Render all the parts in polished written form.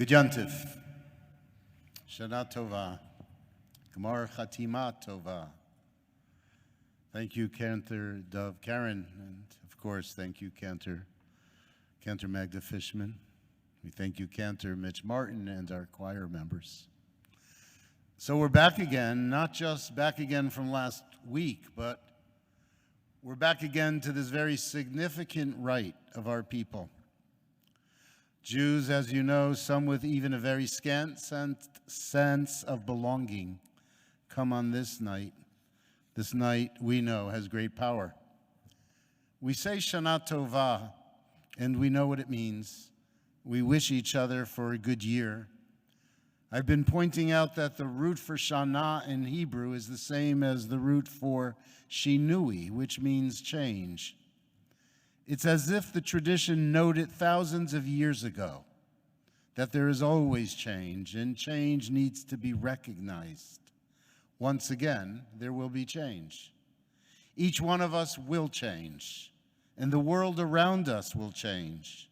Good Yontif. Shana Tova. Gemar Chatima Tova. Thank you, Cantor Dov Karen, and of course, thank you, Cantor Magda Fishman. We thank you, Cantor Mitch Martin, and our choir members. So we're back again, not just back again from last week, but we're back again to this very significant rite of our people. Jews, as you know, some with even a very scant sense of belonging, come on this night. This night, we know, has great power. We say Shana Tova, and we know what it means. We wish each other for a good year. I've been pointing out that the root for Shana in Hebrew is the same as the root for Shinui, which means change. It's as if the tradition noted thousands of years ago that there is always change, and change needs to be recognized. Once again, there will be change. Each one of us will change, and the world around us will change.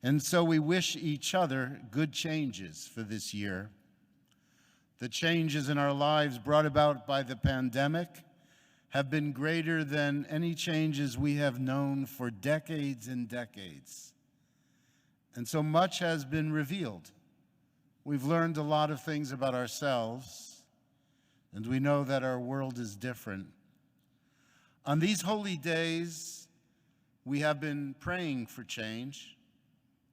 And so we wish each other good changes for this year. The changes in our lives brought about by the pandemic have been greater than any changes we have known for decades and decades. And so much has been revealed. We've learned a lot of things about ourselves, and we know that our world is different. On these holy days, we have been praying for change.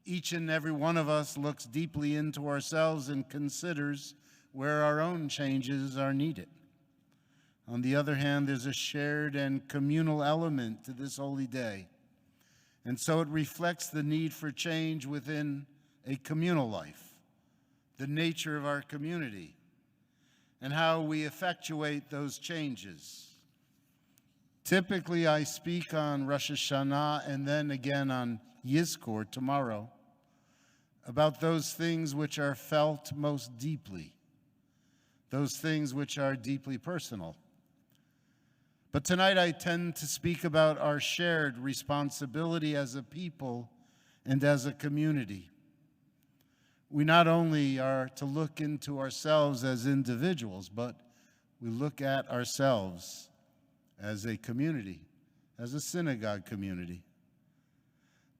Each and every one of us looks deeply into ourselves and considers where our own changes are needed. On the other hand, there's a shared and communal element to this holy day. And so it reflects the need for change within a communal life, the nature of our community, and how we effectuate those changes. Typically, I speak on Rosh Hashanah and then again on Yizkor tomorrow about those things which are felt most deeply, those things which are deeply personal. But tonight I tend to speak about our shared responsibility as a people and as a community. We not only are to look into ourselves as individuals, but we look at ourselves as a community, as a synagogue community.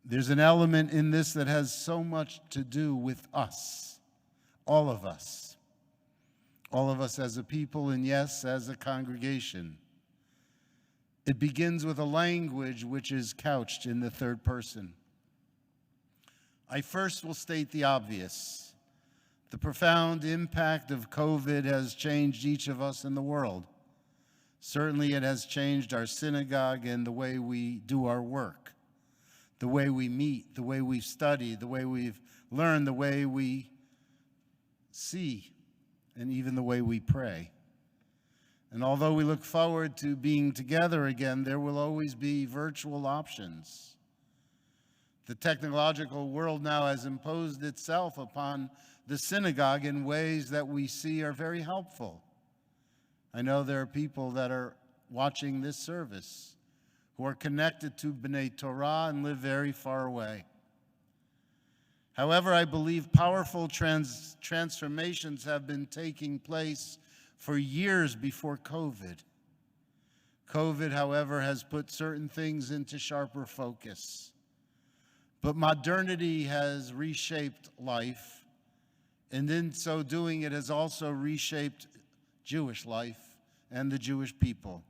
There's an element in this that has so much to do with us, all of us as a people, and yes, as a congregation. It begins with a language which is couched in the third person. I first will state the obvious. The profound impact of COVID has changed each of us in the world. Certainly it has changed our synagogue and the way we do our work, the way we meet, the way we study, the way we've learned, the way we see, and even the way we pray. And although we look forward to being together again, there will always be virtual options. The technological world now has imposed itself upon the synagogue in ways that we see are very helpful. I know there are people that are watching this service who are connected to B'nai Torah and live very far away. However, I believe powerful transformations have been taking place for years before COVID. COVID, however, has put certain things into sharper focus. But modernity has reshaped life, and in so doing, it has also reshaped Jewish life and the Jewish people.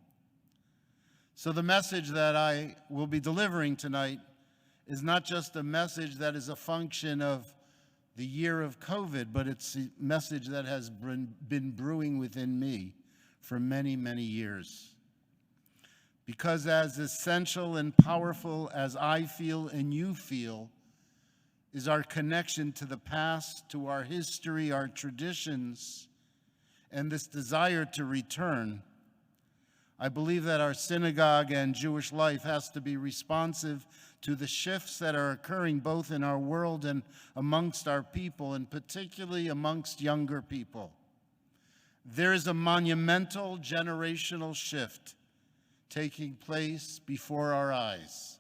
So the message that I will be delivering tonight is not just a message that is a function of the year of COVID, but it's a message that has been brewing within me for many, many years. Because as essential and powerful as I feel and you feel is our connection to the past, to our history, our traditions, and this desire to return, I believe that our synagogue and Jewish life has to be responsive to the shifts that are occurring both in our world and amongst our people, and particularly amongst younger people. There is a monumental generational shift taking place before our eyes.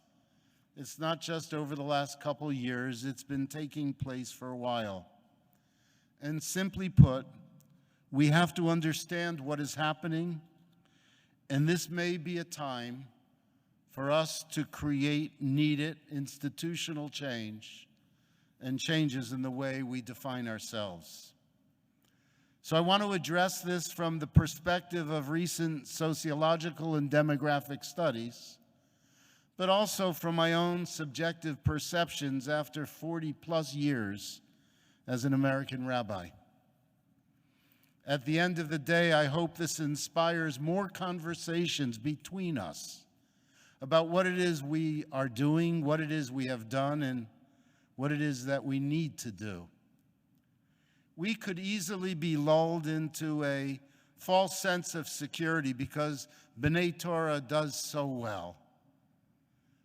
It's not just over the last couple years, it's been taking place for a while. And simply put, we have to understand what is happening, and this may be a time for us to create needed institutional change and changes in the way we define ourselves. So I want to address this from the perspective of recent sociological and demographic studies, but also from my own subjective perceptions after 40-plus years as an American rabbi. At the end of the day, I hope this inspires more conversations between us about what it is we are doing, what it is we have done, and what it is that we need to do. We could easily be lulled into a false sense of security because B'nai Torah does so well.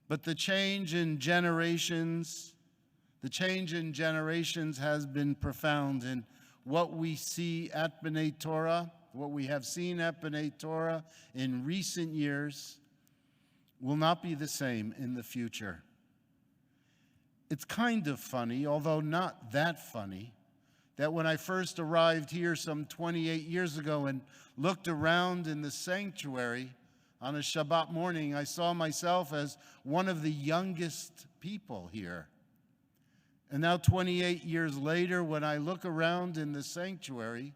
But the change in generations has been profound, and what we see at B'nai Torah, what we have seen at B'nai Torah in recent years, will not be the same in the future. It's kind of funny, although not that funny, that when I first arrived here some 28 years ago and looked around in the sanctuary on a Shabbat morning, I saw myself as one of the youngest people here. And now 28 years later, when I look around in the sanctuary,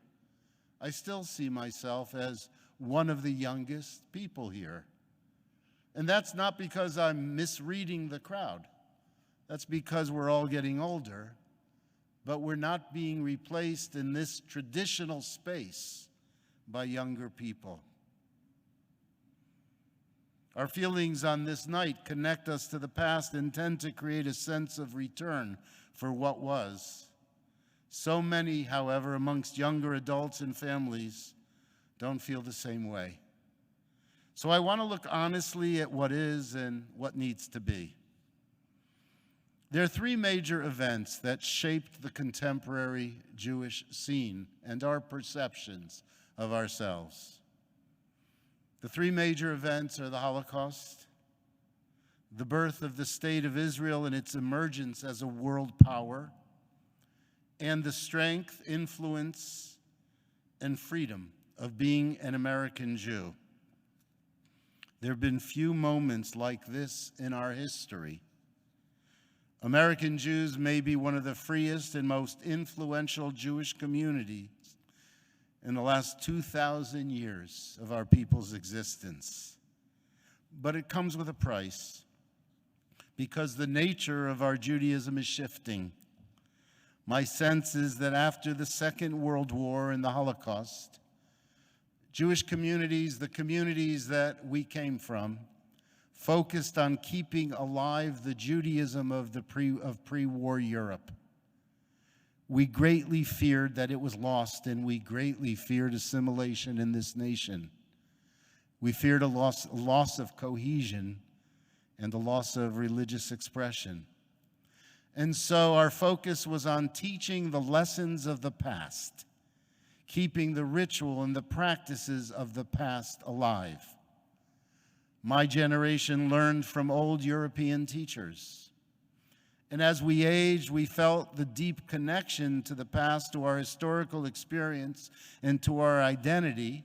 I still see myself as one of the youngest people here. And that's not because I'm misreading the crowd. That's because we're all getting older, but we're not being replaced in this traditional space by younger people. Our feelings on this night connect us to the past and tend to create a sense of return for what was. So many, however, amongst younger adults and families don't feel the same way. So I want to look honestly at what is and what needs to be. There are three major events that shaped the contemporary Jewish scene and our perceptions of ourselves. The three major events are the Holocaust, the birth of the State of Israel and its emergence as a world power, and the strength, influence, and freedom of being an American Jew. There have been few moments like this in our history. American Jews may be one of the freest and most influential Jewish communities in the last 2,000 years of our people's existence. But it comes with a price, because the nature of our Judaism is shifting. My sense is that after the Second World War and the Holocaust, Jewish communities, the communities that we came from, focused on keeping alive the Judaism of pre-war Europe. We greatly feared that it was lost, and we greatly feared assimilation in this nation. We feared a loss of cohesion and the loss of religious expression. And so our focus was on teaching the lessons of the past, keeping the ritual and the practices of the past alive. My generation learned from old European teachers. And as we aged, we felt the deep connection to the past, to our historical experience, and to our identity,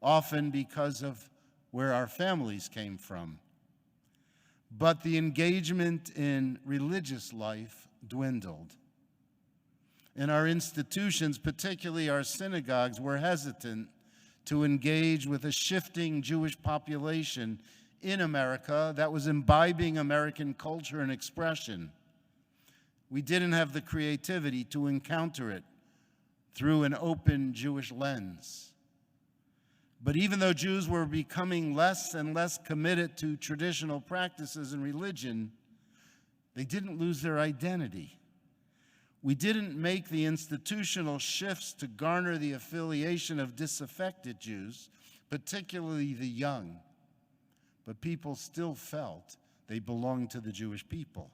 often because of where our families came from. But the engagement in religious life dwindled. And our institutions, particularly our synagogues, were hesitant to engage with a shifting Jewish population in America that was imbibing American culture and expression. We didn't have the creativity to encounter it through an open Jewish lens. But even though Jews were becoming less and less committed to traditional practices and religion, they didn't lose their identity. We didn't make the institutional shifts to garner the affiliation of disaffected Jews, particularly the young. But people still felt they belonged to the Jewish people.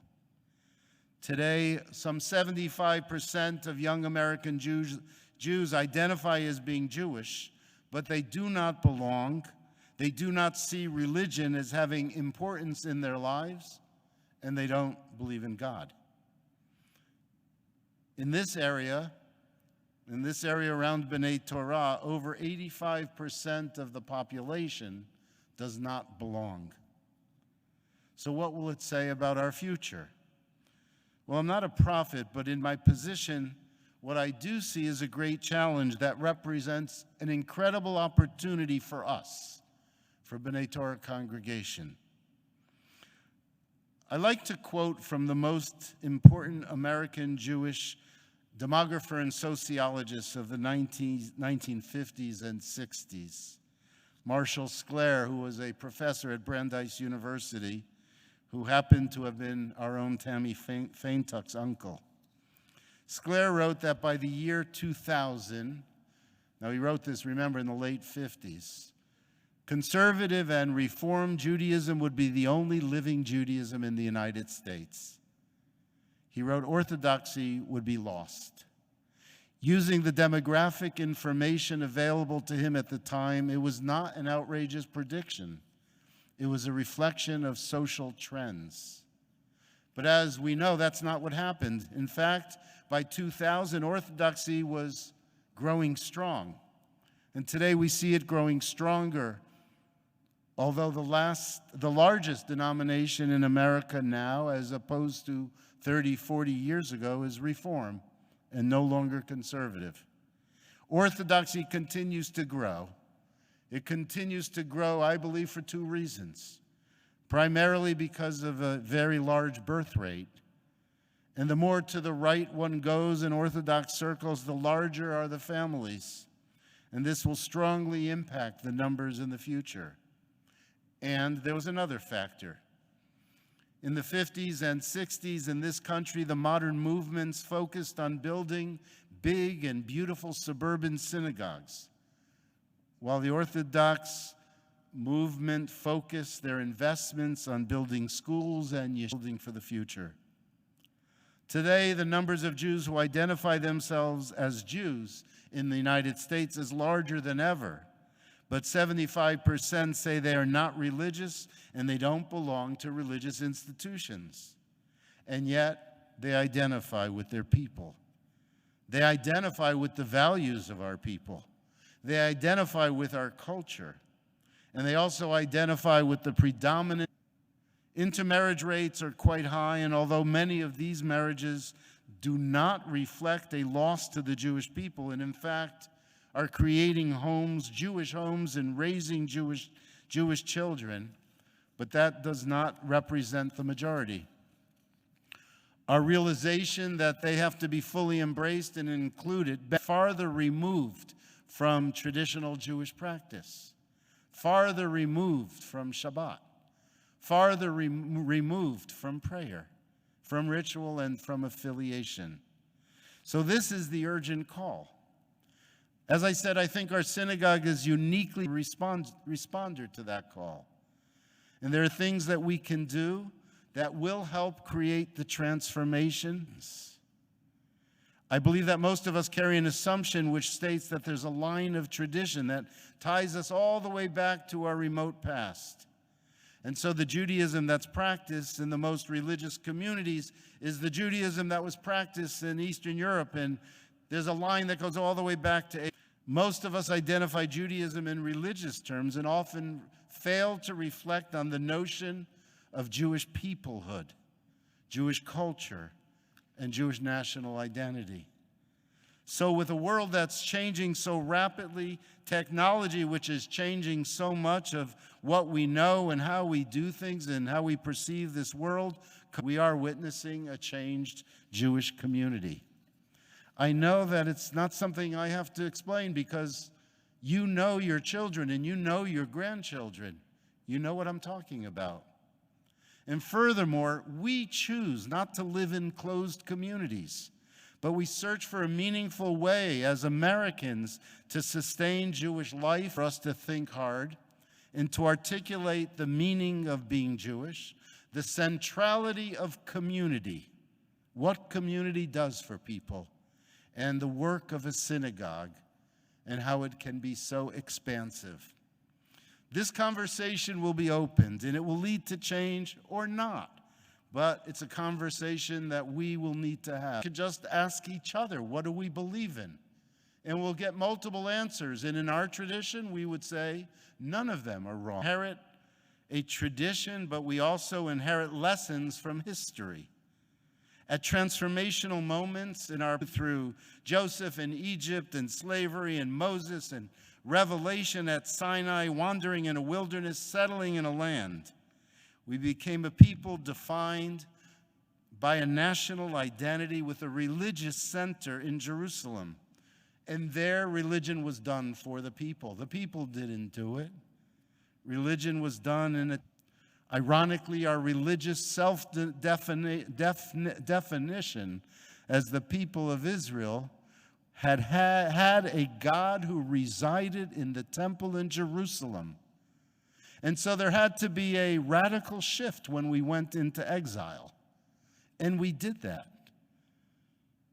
Today, some 75% of young American Jews identify as being Jewish, but they do not belong. They do not see religion as having importance in their lives, and they don't believe in God. In this area, in this area around B'nai Torah, over 85% of the population does not belong. So what will it say about our future? Well, I'm not a prophet, but in my position, what I do see is a great challenge that represents an incredible opportunity for us, for B'nai Torah congregation. I like to quote from the most important American Jewish demographer and sociologist of the 1950s and 60s, Marshall Sclair, who was a professor at Brandeis University, who happened to have been our own Tammy Faintuck's uncle. Sclair wrote that by the year 2000, now he wrote this, remember, in the late 50s, conservative and Reform Judaism would be the only living Judaism in the United States. He wrote Orthodoxy would be lost. Using the demographic information available to him at the time, it was not an outrageous prediction. It was a reflection of social trends. But as we know, that's not what happened. In fact, by 2000, Orthodoxy was growing strong. And today we see it growing stronger. Although the largest denomination in America now, as opposed to 30, 40 years ago, is Reform and no longer conservative. Orthodoxy continues to grow. It continues to grow, I believe, for two reasons. Primarily because of a very large birth rate. And the more to the right one goes in Orthodox circles, the larger are the families. And this will strongly impact the numbers in the future. And there was another factor. In the 50s and 60s in this country, the modern movements focused on building big and beautiful suburban synagogues, while the Orthodox movement focused their investments on building schools and building for the future. Today, the numbers of Jews who identify themselves as Jews in the United States is larger than ever. But 75% say they are not religious and they don't belong to religious institutions. And yet, they identify with their people. They identify with the values of our people. They identify with our culture. And they also identify with the predominant. Intermarriage rates are quite high, and although many of these marriages do not reflect a loss to the Jewish people, and in fact, are creating homes, Jewish homes, and raising Jewish children, but that does not represent the majority. Our realization that they have to be fully embraced and included, farther removed from traditional Jewish practice, farther removed from Shabbat, farther removed from prayer, from ritual, and from affiliation. So this is the urgent call. As I said, I think our synagogue is uniquely responder to that call. And there are things that we can do that will help create the transformations. I believe that most of us carry an assumption which states that there's a line of tradition that ties us all the way back to our remote past. And so the Judaism that's practiced in the most religious communities is the Judaism that was practiced in Eastern Europe, and there's a line that goes all the way back to. Most of us identify Judaism in religious terms and often fail to reflect on the notion of Jewish peoplehood, Jewish culture, and Jewish national identity. So with a world that's changing so rapidly, technology which is changing so much of what we know and how we do things and how we perceive this world, we are witnessing a changed Jewish community. I know that it's not something I have to explain because you know your children and you know your grandchildren. You know what I'm talking about. And furthermore, we choose not to live in closed communities, but we search for a meaningful way as Americans to sustain Jewish life, for us to think hard and to articulate the meaning of being Jewish, the centrality of community, what community does for people, and the work of a synagogue and how it can be so expansive. This conversation will be opened and it will lead to change or not, but it's a conversation that we will need to have. We can just ask each other, what do we believe in? And we'll get multiple answers. And in our tradition, we would say none of them are wrong. We inherit a tradition, but we also inherit lessons from history. At transformational moments through Joseph in Egypt and slavery and Moses and revelation at Sinai, wandering in a wilderness, settling in a land, we became a people defined by a national identity with a religious center in Jerusalem. And there, religion was done for the people. The people didn't do it. Religion was done in a... Ironically, our religious self-definition as the people of Israel had a God who resided in the temple in Jerusalem. And so there had to be a radical shift when we went into exile. And we did that.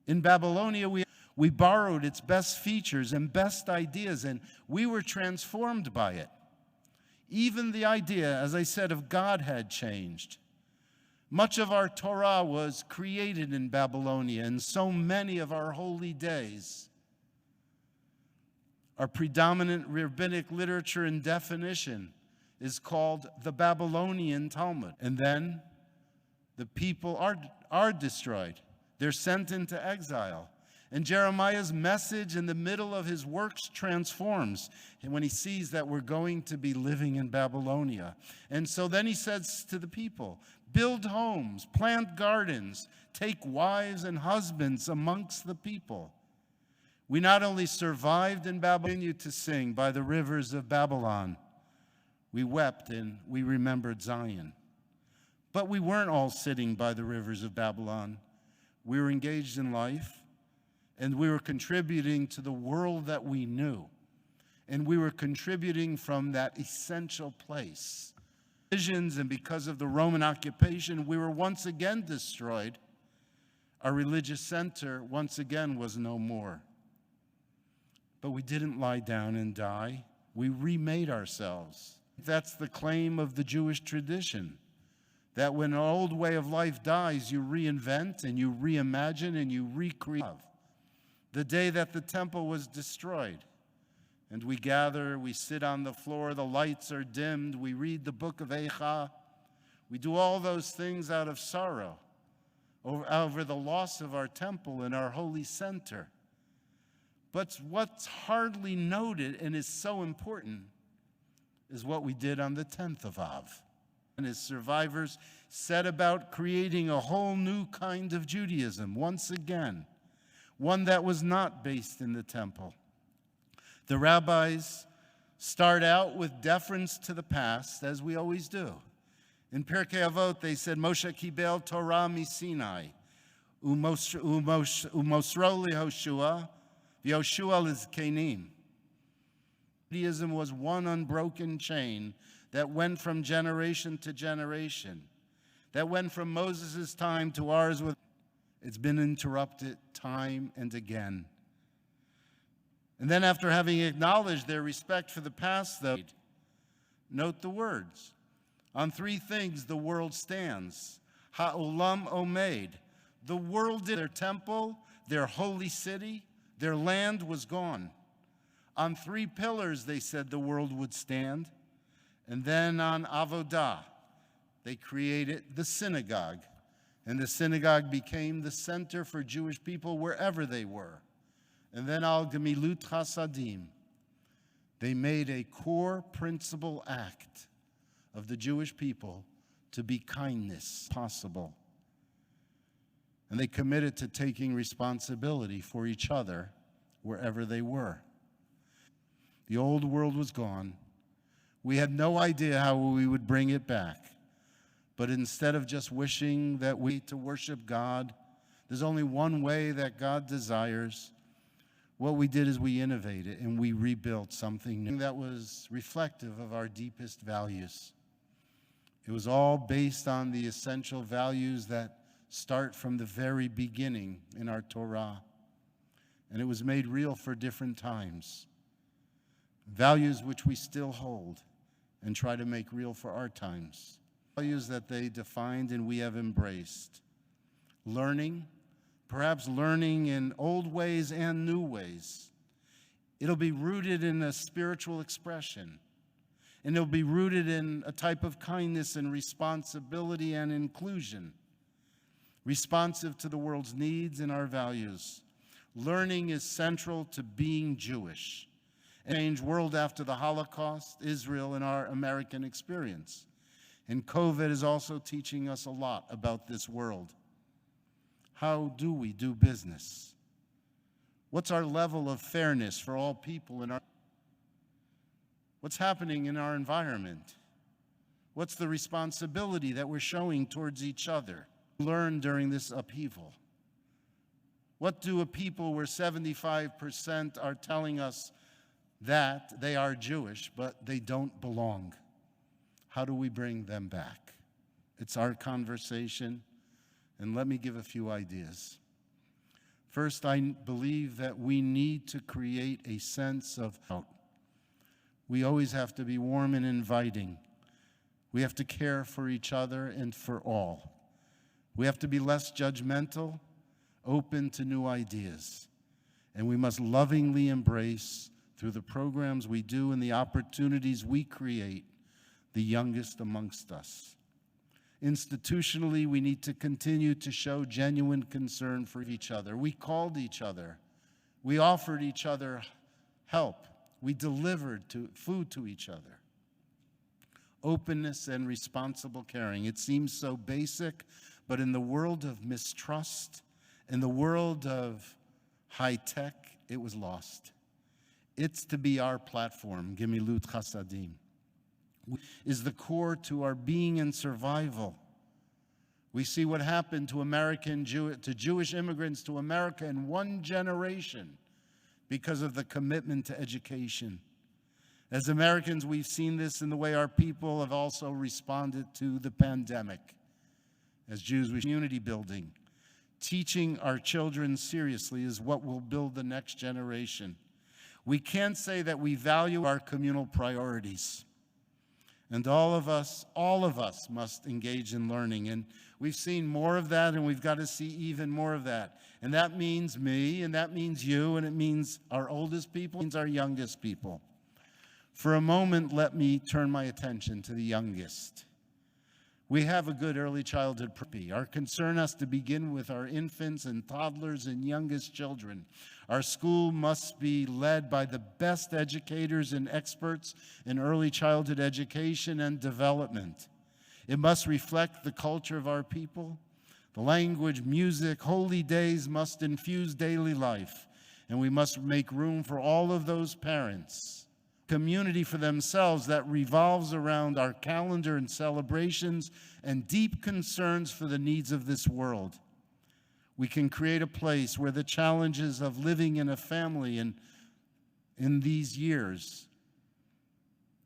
In Babylonia, we borrowed its best features and best ideas, and we were transformed by it. Even the idea, as I said, of God had changed. Much of our Torah was created in Babylonia, and so many of our holy days. Our predominant rabbinic literature and definition is called the Babylonian Talmud. And then the people are destroyed. They're sent into exile. And Jeremiah's message in the middle of his works transforms when he sees that we're going to be living in Babylonia. And so then he says to the people, build homes, plant gardens, take wives and husbands amongst the people. We not only survived in Babylon, continued to sing by the rivers of Babylon. We wept and we remembered Zion. But we weren't all sitting by the rivers of Babylon. We were engaged in life. And we were contributing to the world that we knew. And we were contributing from that essential place. Visions, and because of the Roman occupation, we were once again destroyed. Our religious center once again was no more. But we didn't lie down and die. We remade ourselves. That's the claim of the Jewish tradition. That when an old way of life dies, you reinvent and you reimagine and you recreate. The day that the temple was destroyed, and we gather, we sit on the floor, the lights are dimmed, we read the book of Eicha, we do all those things out of sorrow over the loss of our temple and our holy center. But what's hardly noted and is so important is what we did on the 10th of Av. And his survivors set about creating a whole new kind of Judaism once again. One that was not based in the temple. The rabbis start out with deference to the past, as we always do. In Pirkei Avot, they said, Moshe kibel Torah miSinai, umosro liHoshua, v'Yoshua lizkenim. Judaism was one unbroken chain that went from generation to generation, that went from Moses' time to ours with. It's been interrupted time and again. And then after having acknowledged their respect for the past, though, note the words. On three things the world stands. Ha'olam omed. The world did their temple, their holy city, their land was gone. On three pillars, they said the world would stand. And then on avodah, they created the synagogue. And the synagogue became the center for Jewish people wherever they were. And then al gemilut chasadim, they made a core principal act of the Jewish people to be kindness possible. And they committed to taking responsibility for each other wherever they were. The old world was gone. We had no idea how we would bring it back. But instead of just wishing that we to worship God, there's only one way that God desires. What we did is we innovated and we rebuilt something new that was reflective of our deepest values. It was all based on the essential values that start from the very beginning in our Torah. And it was made real for different times. Values which we still hold and try to make real for our times. Values that they defined and we have embraced. Learning, perhaps learning in old ways and new ways. It'll be rooted in a spiritual expression. And it'll be rooted in a type of kindness and responsibility and inclusion, responsive to the world's needs and our values. Learning is central to being Jewish. Change world after the Holocaust, Israel, and our American experience. And COVID is also teaching us a lot about this world. How do we do business? What's our level of fairness for all people in our What's happening in our environment? What's the responsibility that we're showing towards each other? Learn during this upheaval. What do a people where 75% are telling us that they are Jewish, but they don't belong? How do we bring them back? It's our conversation, and let me give a few ideas. First, I believe that we need to create a sense of hope. We always have to be warm and inviting. We have to care for each other and for all. We have to be less judgmental, open to new ideas. And we must lovingly embrace, through the programs we do and the opportunities we create, the youngest amongst us. Institutionally, we need to continue to show genuine concern for each other. We called each other. We offered each other help. We delivered food to each other. Openness and responsible caring. It seems so basic, but in the world of mistrust, in the world of high tech, it was lost. It's to be our platform, Gemilut Chasadim, is the core to our being and survival. We see what happened to Jewish immigrants to America in one generation because of the commitment to education. As Americans, we've seen this in the way our people have also responded to the pandemic. As Jews, we community building. Teaching our children seriously is what will build the next generation. We can't say that we value our communal priorities. And all of us must engage in learning. And we've seen more of that, and we've got to see even more of that. And that means me, and that means you, and it means our oldest people, it means our youngest people. For a moment, let me turn my attention to the youngest. We have a good early childhood program. Our concern has to begin with our infants and toddlers and youngest children. Our school must be led by the best educators and experts in early childhood education and development. It must reflect the culture of our people. The language, music, holy days must infuse daily life, and we must make room for all of those parents. Community for themselves that revolves around our calendar and celebrations and deep concerns for the needs of this world. We can create a place where the challenges of living in a family and in these years,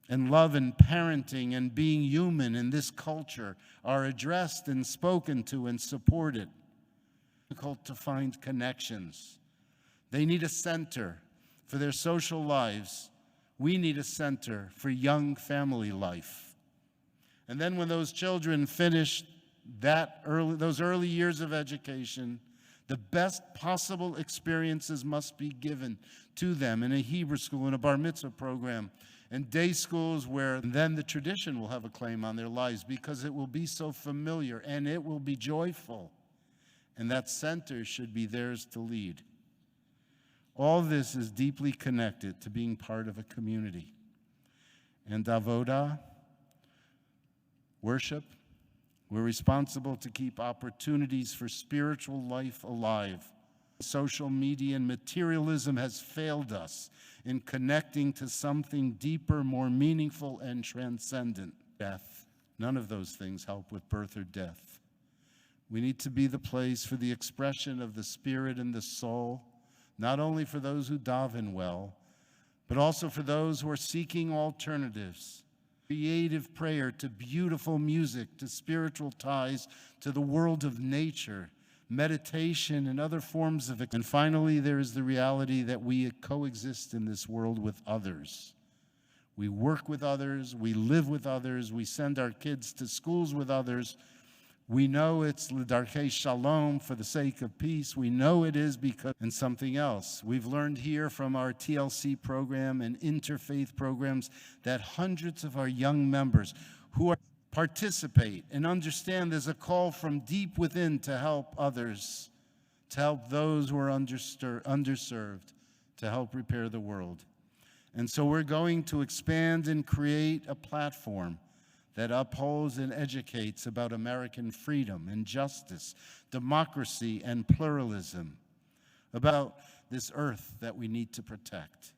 and love and parenting and being human in this culture are addressed and spoken to and supported. It's difficult to find connections. They need a center for their social lives. We need a center for young family life. And then when those children finish those early years of education, the best possible experiences must be given to them in a Hebrew school, in a bar mitzvah program, and day schools where then the tradition will have a claim on their lives because it will be so familiar and it will be joyful. And that center should be theirs to lead. All this is deeply connected to being part of a community. And avodah, worship, we're responsible to keep opportunities for spiritual life alive. Social media and materialism has failed us in connecting to something deeper, more meaningful, and transcendent. Death. None of those things help with birth or death. We need to be the place for the expression of the spirit and the soul, not only for those who daven well, but also for those who are seeking alternatives. Creative prayer to beautiful music, to spiritual ties, to the world of nature, meditation, and other forms of it. And finally, there is the reality that we coexist in this world with others. We work with others, we live with others, we send our kids to schools with others. We know it's l'darkei shalom, for the sake of peace. We know it is because, and something else. We've learned here from our TLC program and interfaith programs that hundreds of our young members who are participate and understand there's a call from deep within to help others, to help those who are underserved, to help repair the world. And so we're going to expand and create a platform that upholds and educates about American freedom and justice, democracy and pluralism, about this earth that we need to protect.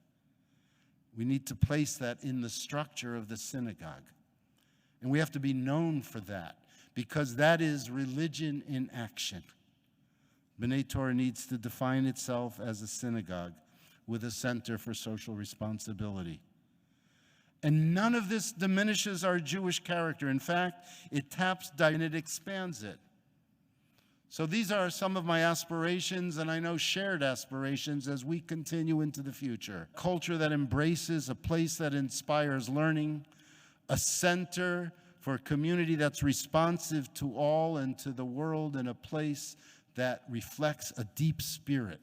We need to place that in the structure of the synagogue. And we have to be known for that, because that is religion in action. B'nai Torah needs to define itself as a synagogue with a center for social responsibility. And none of this diminishes our Jewish character. In fact, it taps and it expands it. So these are some of my aspirations, and I know shared aspirations as we continue into the future. A culture that embraces, a place that inspires learning, a center for a community that's responsive to all and to the world, and a place that reflects a deep spirit.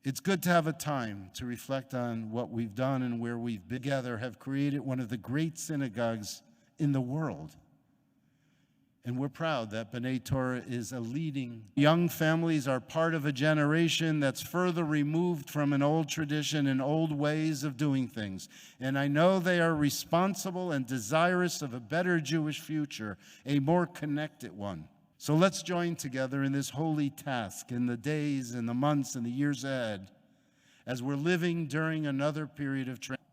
It's good to have a time to reflect on what we've done and where we've been. Together have created one of the great synagogues in the world. And we're proud that B'nai Torah is a leading. Young families are part of a generation that's further removed from an old tradition and old ways of doing things. And I know they are responsible and desirous of a better Jewish future, a more connected one. So let's join together in this holy task in the days and the months and the years ahead as we're living during another period of transition.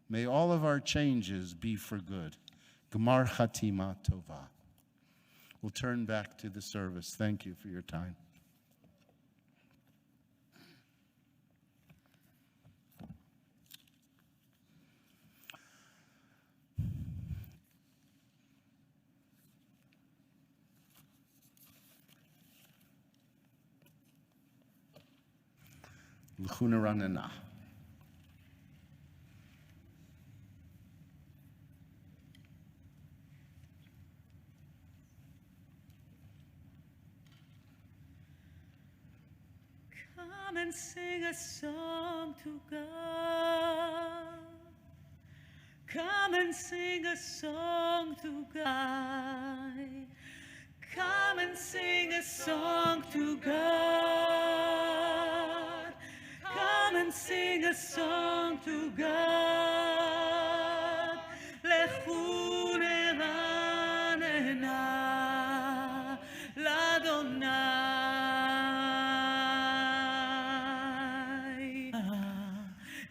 May all of our changes be for good. Gemar Chatima Tova. We'll turn back to the service. Thank you for your time. L'chuna ranana. Come and sing a song to God. Come and sing a song to God. Come and sing a song to God. Come and sing a song to God. Lechu neranena l'Adonai.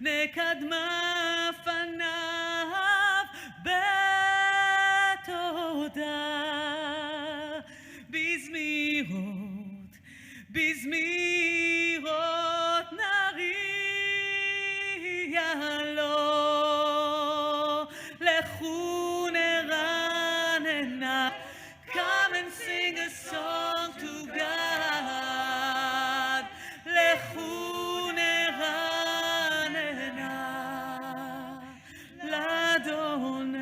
Nekadma fanav betoda bizmirot, bizmirot nariya lo lechu neranena. Come and sing a song to God. Lechu neranena l'Adonai.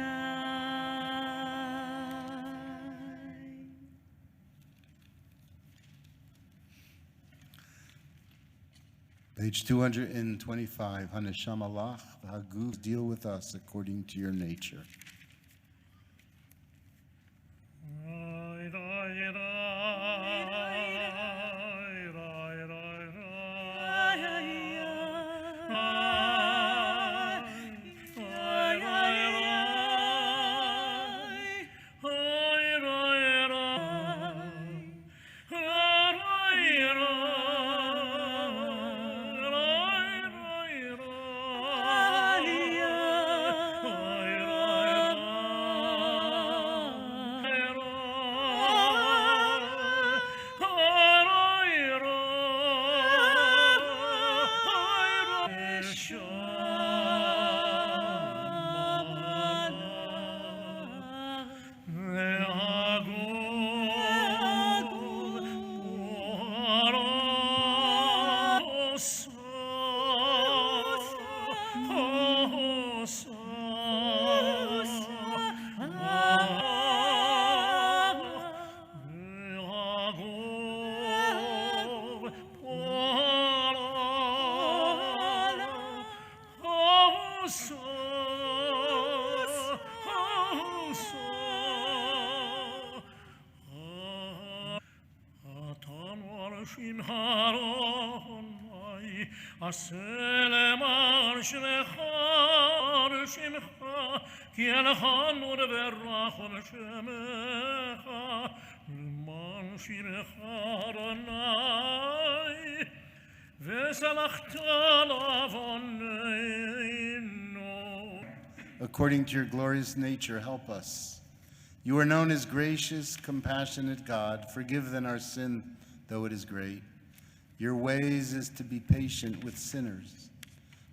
Page 225, Haneshama Lach, Haguf, deal with us according to your nature. Oh, According to your glorious nature, help us. You are known as gracious, compassionate God. Forgive then our sin, though it is great. Your ways is to be patient with sinners,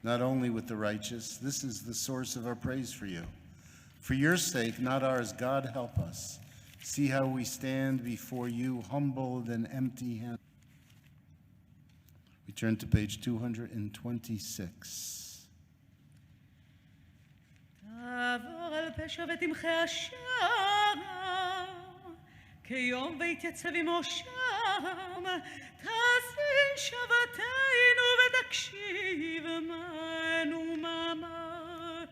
not only with the righteous. This is the source of our praise for you. For your sake, not ours, God, help us. See how we stand before you, humbled and empty-handed. We turn to page 226. תעבור על פשע ותמחה אשם, כיום ויתייצב עמושם, תאזין שבתנו ותקשיב מנו מאמר,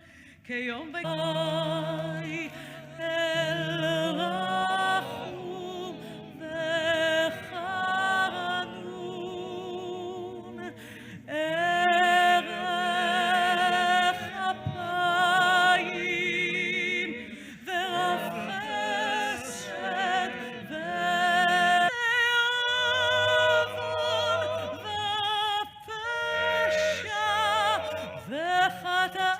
כיום ויתייצב אל רחום וחנון, ערך אפיים ורב חסד ועוון ופשע וחטאה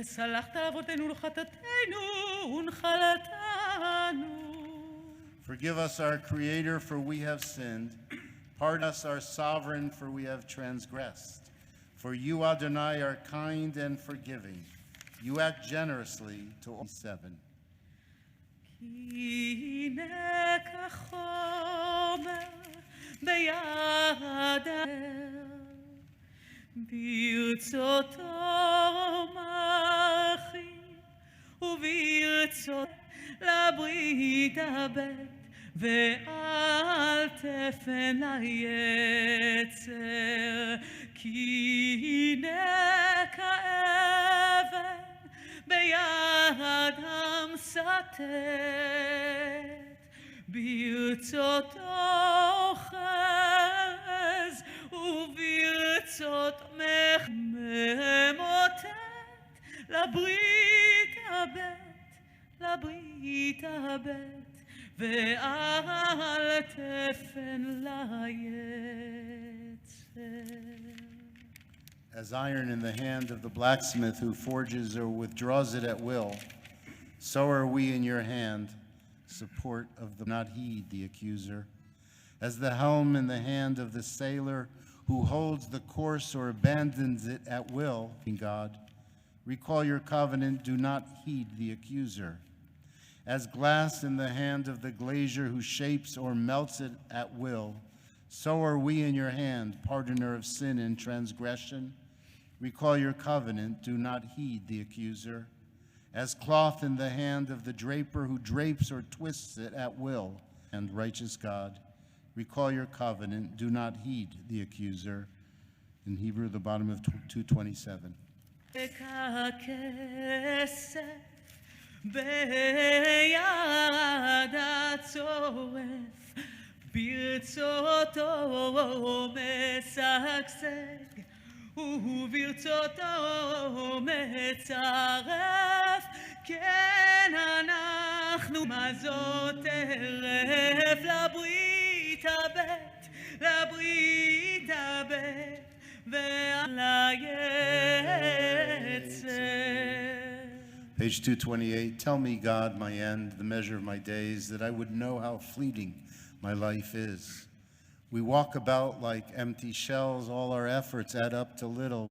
וסלחת אבותינו לחטאתנו ונחלתנו. Forgive us, our Creator, for we have sinned. Pardon us, our Sovereign, for we have transgressed. For you, Adonai, are kind and forgiving. You act generously to all. 7. כי הנה כחומר ביד ברצותו מרחיב וברצות לברית הבט ואל תפן ליצר כי הנה כאבן ביד המסתת ברצותו חרז וברצות ממוטט לברית הבט ואל תפן ליצר. As iron in the hand of the blacksmith who forges or withdraws it at will, so are we in your hand, support of the not heed the accuser. As the helm in the hand of the sailor who holds the course or abandons it at will, God, recall your covenant, do not heed the accuser. As glass in the hand of the glazier who shapes or melts it at will, so are we in your hand, pardoner of sin and transgression. Recall your covenant, do not heed the accuser. As cloth in the hand of the draper who drapes or twists it at will, and righteous God, recall your covenant, do not heed the accuser. In Hebrew, the bottom of 227. ביד הצורף ברצותו משגשג וברצותו מצרף כן אנחנו מה זאת ערב לברית הבט ועל היצר. Page 228, tell me, God, my end, the measure of my days, that I would know how fleeting my life is. We walk about like empty shells, all our efforts add up to little.